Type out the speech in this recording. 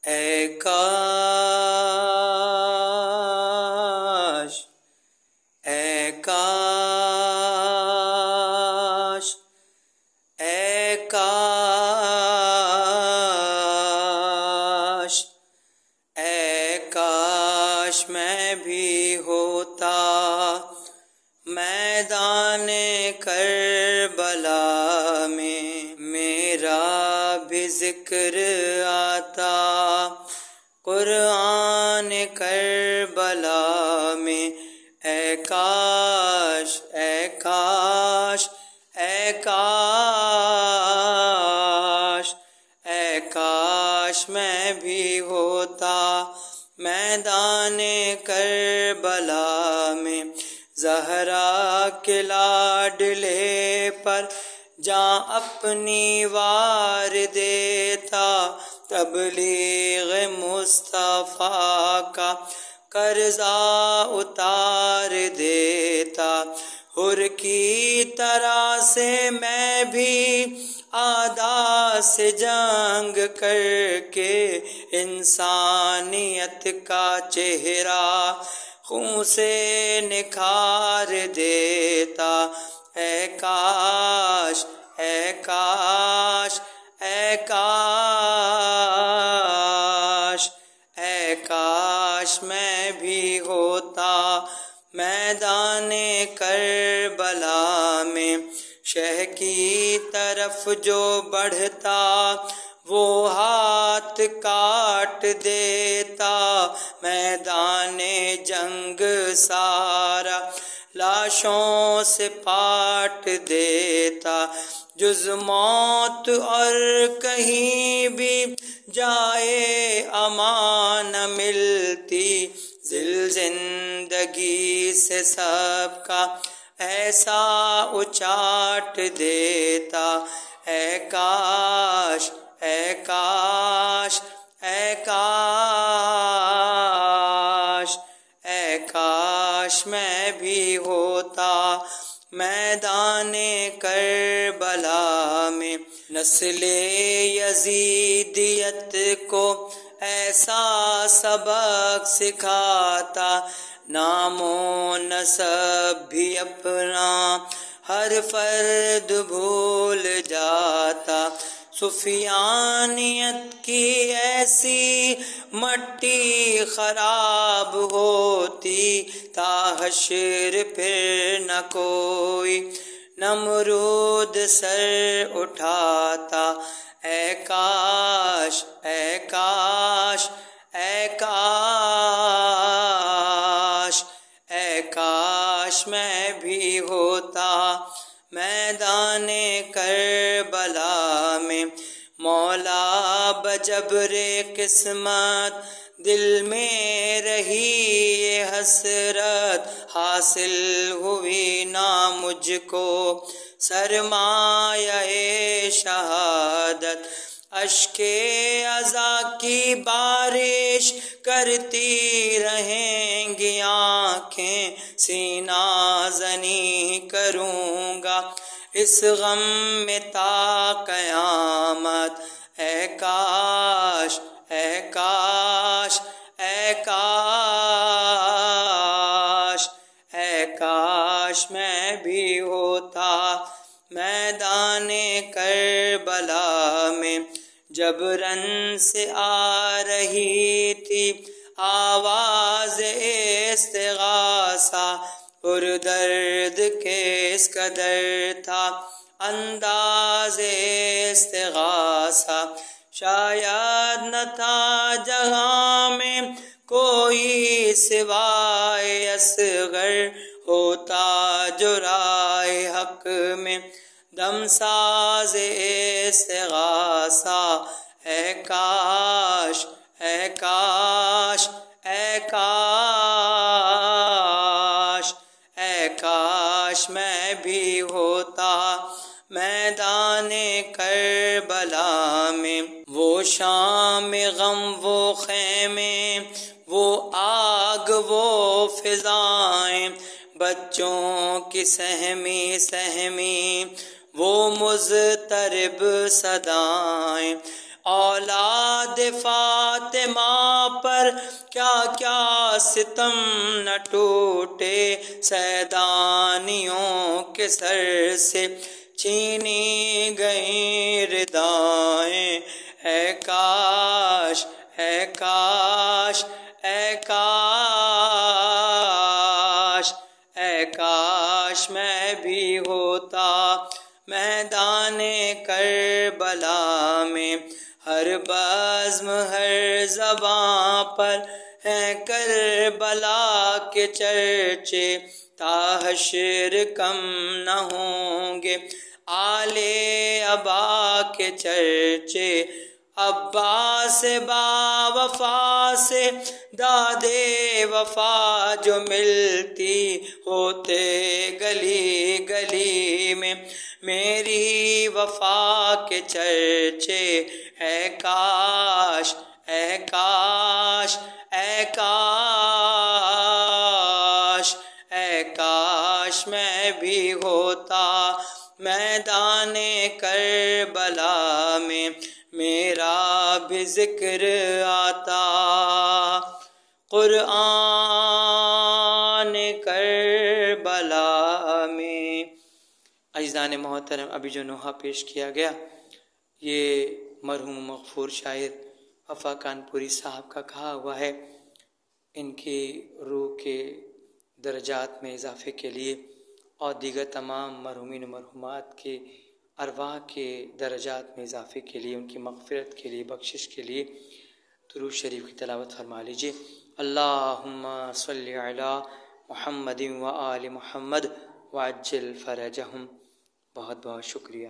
اے کاش، اے کاش، اے کاش، اے کاش میں بھی ہوتا میدان کربلا میں، میرا بھی ذکر آتا قرآن کربلا میں۔ اے کاش، اے کاش، اے کاش، اے کاش میں بھی ہوتا میدان کربلا میں، زہرا کے لاڈلے پر جاں اپنی وار دیتا، تبلیغ مصطفیٰ کا قرضہ اتار دیتا۔ حر کی طرح سے میں بھی اعداء سے جنگ کر کے انسانیت کا چہرہ خون سے نکھار دیتا۔ اے کاش، اے کاش، اے کاش، اے کاش میں بھی ہوتا میدان کربلا میں، شہ کی طرف جو بڑھتا وہ ہاتھ کاٹ دیتا، میدان جنگ سارا لاشوں سے پاٹ دیتا۔ جز موت اور کہیں بھی جائے امان نہ ملتی، ذل زندگی سے سب کا ایسا اچاٹ دیتا۔ اے کاش، اے کاش، اے کاش، اے کاش میں بھی ہوتا میدان کربلا میں، نسل یزیدیت کو ایسا سبق سکھاتا، نام و نسب بھی اپنا ہر فرد بھول جاتا، سفیانیت کی ایسی مٹی خراب ہوتی، تا حشر پھر نہ کوئی نمرود سر اٹھاتا۔ اے کاش، اے کاش، اے کاش، اے کاش میں بھی ہوتا میدان کربلا میں، مولا بجبر قسمت دل میں رہی یہ حسرت، حاصل ہوئی نہ مجھ کو سرمایہ شہادت، اشک عزا کی بارش کرتی رہیں گی آنکھیں، سینہ زنی کروں گا اس غم میں تا قیامت۔ اے کاش، اے کاش، اے کاش، اے کاش میں بھی ہوتا میدان کربلا میں، جب رن سے آ رہی تھی آواز استغاثہ، پر درد کس قدر تھا انداز استغاثہ، شاید نہ تھا جہاں میں کوئی سوائے اصغر، ہوتا جو رائے حق میں دم ساز استغاثہ۔ اے کاش، اے کاش، اے کاش، اے کاش میں بھی ہوتا میدان کربلا میں، وہ شام غم، وہ خیمے، وہ آگ، وہ فضائیں، بچوں کی سہمی سہمی وہ مضطرب صدائیں، اولاد فاطمہ پر کیا کیا ستم نہ ٹوٹے، سیدانیوں کے سر سے چھینی گئیں ردائیں، اے کاش اے کاش اے کاش اے کاش میں بھی ہوتا میدان کربلا میں، ہر بزم ہر زباں پر ہیں کربلا کے چرچے، تا حشر کم نہ ہوں گے آل ابا کے چرچے، عباس با وفا سے دادے وفا جو ملتی، ہوتے گلی گلی میں میری وفا کے چرچے، اے کاش اے کاش اے کاش اے کاش میں بھی ہوتا میدان کربلا میں، میرا بھی ذکر آتا قرآن کربلا میں۔ عزیزان محترم، ابھی جو نوحہ پیش کیا گیا یہ مرحوم مغفور شاعر وفا کانپوری صاحب کا کہا ہوا ہے۔ ان کی روح کے درجات میں اضافے کے لیے اور دیگر تمام مرحومین و مرحومات کے ارواح کے درجات میں اضافے کے لیے، ان کی مغفرت کے لیے، بخشش کے لیے درود شریف کی تلاوت فرما لیجیے۔ اللہم صلی علی محمد و آل محمد وعجل فرجہم۔ بہت بہت شکریہ۔